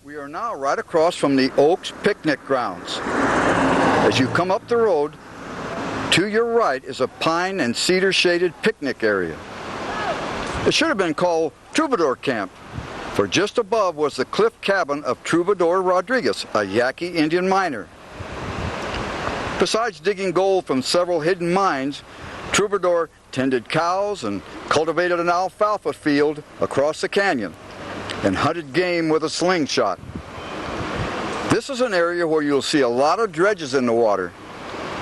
We are now right across from the Oaks picnic grounds. As you come up the road, to your right is a pine and cedar shaded picnic area. It should have been called Troubadour Camp, for just above was the cliff cabin of Troubadour Rodriguez, a Yaqui Indian miner. Besides digging gold from several hidden mines, Troubadour tended cows and cultivated an alfalfa field across the canyon and hunted game with a slingshot. This is an area where you'll see a lot of dredges in the water.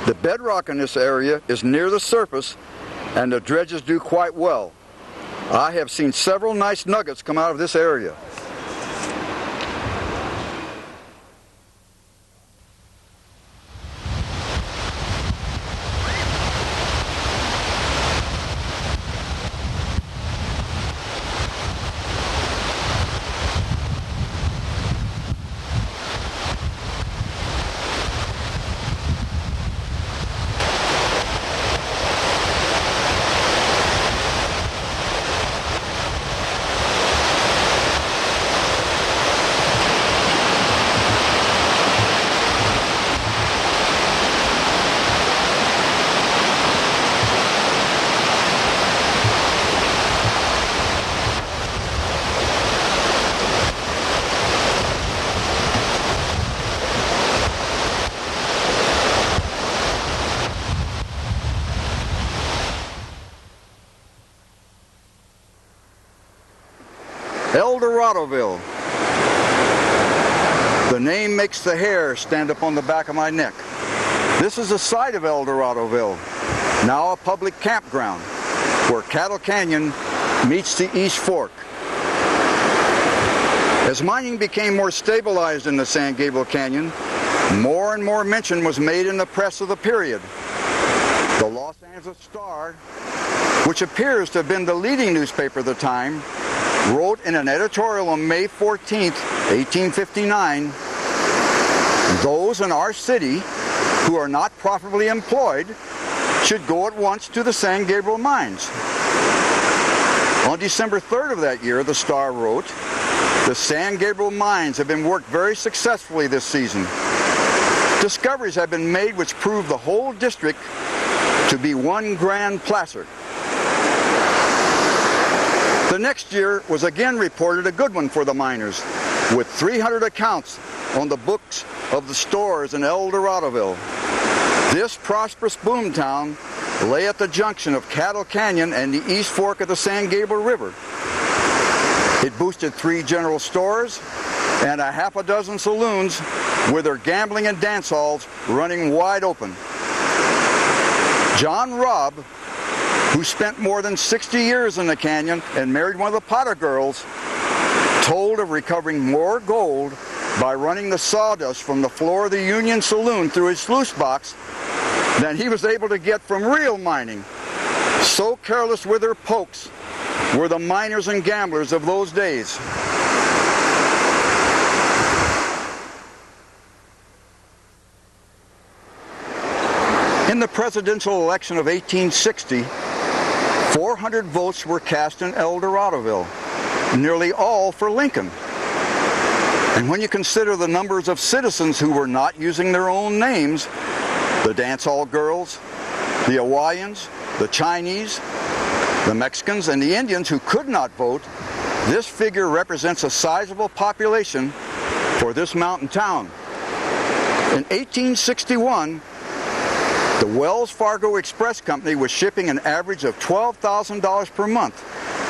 The bedrock in this area is near the surface and the dredges do quite well. I have seen several nice nuggets come out of this area. Eldoradoville. The name makes the hair stand up on the back of my neck. This is the site of Eldoradoville, now a public campground, where Cattle Canyon meets the East Fork. As mining became more stabilized in the San Gabriel Canyon, more and more mention was made in the press of the period. The Los Angeles Star, which appears to have been the leading newspaper of the time, wrote in an editorial on May 14, 1859, "Those in our city who are not properly employed should go at once to the San Gabriel mines." On December 3rd of that year, the Star wrote, "The San Gabriel mines have been worked very successfully this season. Discoveries have been made which prove the whole district to be one grand placer." The next year was again reported a good one for the miners, with 300 accounts on the books of the stores in Eldoradoville. This prosperous boomtown lay at the junction of Cattle Canyon and the East Fork of the San Gabriel River. It boasted 3 general stores and a half a dozen saloons with their gambling and dance halls running wide open. John Robb, who spent more than 60 years in the canyon and married one of the Potter girls, told of recovering more gold by running the sawdust from the floor of the Union Saloon through his sluice box than he was able to get from real mining. So careless with their pokes were the miners and gamblers of those days. In the presidential election of 1860, 400 votes were cast in Eldoradoville, nearly all for Lincoln. And when you consider the numbers of citizens who were not using their own names, the dance hall girls, the Hawaiians, the Chinese, the Mexicans, and the Indians who could not vote, this figure represents a sizable population for this mountain town. In 1861, the Wells Fargo Express Company was shipping an average of $12,000 per month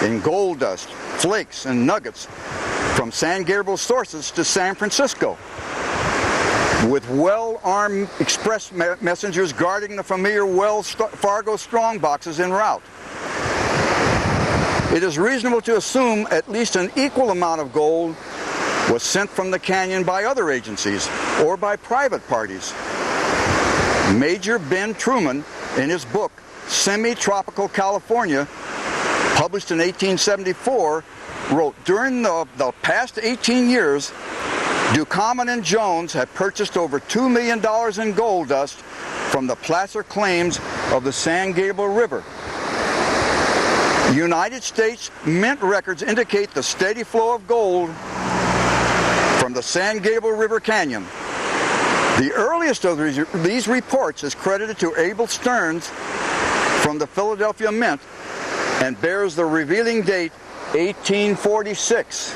in gold dust, flakes, and nuggets from San Gabriel sources to San Francisco, with well-armed express messengers guarding the familiar Wells Fargo strong boxes en route. It is reasonable to assume at least an equal amount of gold was sent from the canyon by other agencies or by private parties. Major Ben Truman, in his book Semi-Tropical California, published in 1874, wrote, "During the past 18 years, Ducommun and Jones have purchased over $2 million in gold dust from the placer claims of the San Gabriel River. United States Mint records indicate the steady flow of gold from from the San Gabriel River Canyon. The earliest of these reports is credited to Abel Stearns from the Philadelphia Mint and bears the revealing date 1846,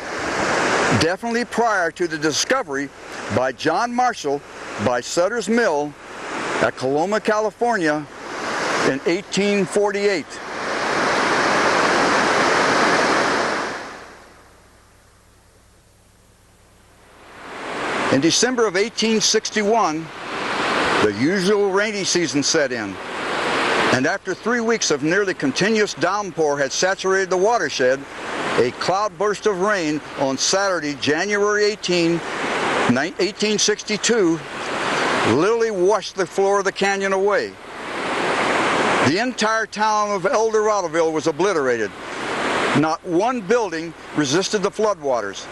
definitely prior to the discovery by John Marshall by Sutter's Mill at Coloma, California in 1848. In December of 1861, the usual rainy season set in, and after 3 weeks of nearly continuous downpour had saturated the watershed, a cloudburst of rain on Saturday, January 18, 1862, literally washed the floor of the canyon away. The entire town of El Doradoville was obliterated. Not one building resisted the floodwaters.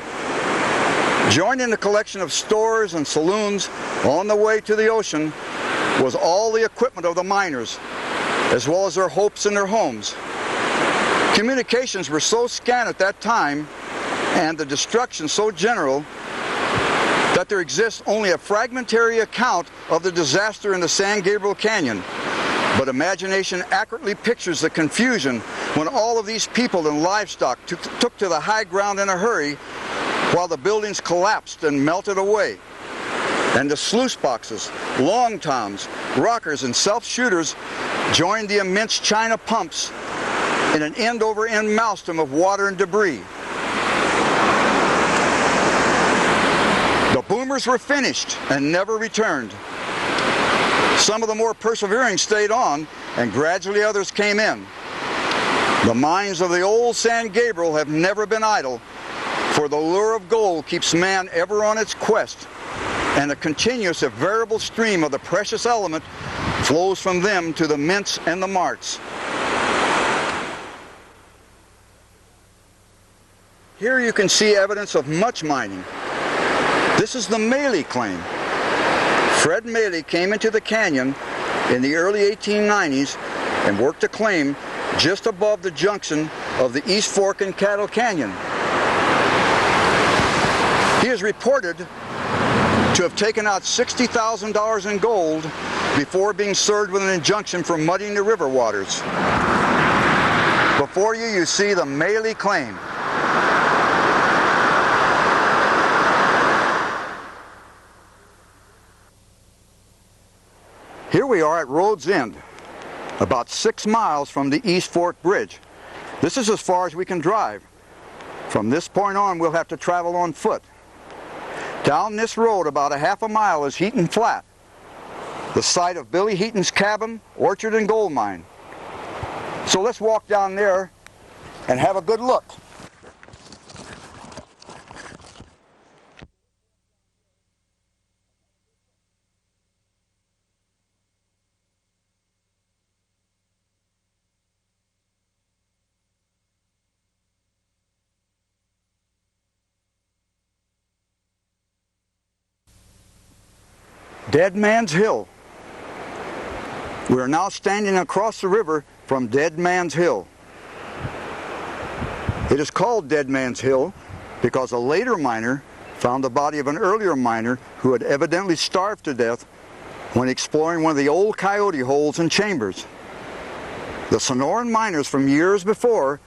Joined in the collection of stores and saloons on the way to the ocean was all the equipment of the miners, as well as their hopes and their homes. Communications were so scant at that time, and the destruction so general, that there exists only a fragmentary account of the disaster in the San Gabriel Canyon. But imagination accurately pictures the confusion when all of these people and livestock took to the high ground in a hurry, while the buildings collapsed and melted away. And the sluice boxes, long toms, rockers, and self-shooters joined the immense China pumps in an end-over-end maelstrom of water and debris. The boomers were finished and never returned. Some of the more persevering stayed on, and gradually others came in. The mines of the old San Gabriel have never been idle, for the lure of gold keeps man ever on its quest, and a continuous and variable stream of the precious element flows from them to the mints and the marts. Here you can see evidence of much mining. This is the Maley claim. Fred Maley came into the canyon in the early 1890s and worked a claim just above the junction of the East Fork and Cattle Canyon. He is reported to have taken out $60,000 in gold before being served with an injunction for muddying the river waters. Before you see the Maley claim. Here we are at Road's End, about 6 miles from the East Fork Bridge. This is as far as we can drive. From this point on, we'll have to travel on foot. Down this road about a half a mile is Heaton Flat, the site of Billy Heaton's cabin, orchard, and gold mine. So let's walk down there and have a good look. Dead Man's Hill. We are now standing across the river from Dead Man's Hill. It is called Dead Man's Hill because a later miner found the body of an earlier miner who had evidently starved to death when exploring one of the old coyote holes and chambers. The Sonoran miners from years before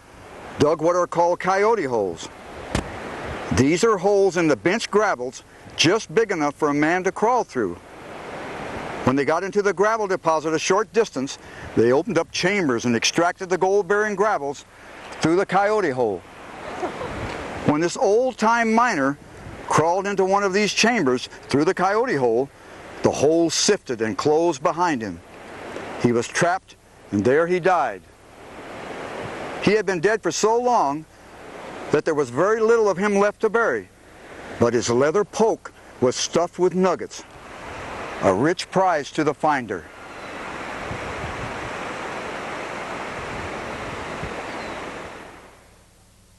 dug what are called coyote holes. These are holes in the bench gravels just big enough for a man to crawl through. When they got into the gravel deposit a short distance, they opened up chambers and extracted the gold-bearing gravels through the coyote hole. When this old-time miner crawled into one of these chambers through the coyote hole, the hole sifted and closed behind him. He was trapped, and there he died. He had been dead for so long that there was very little of him left to bury, but his leather poke was stuffed with nuggets, a rich prize to the finder.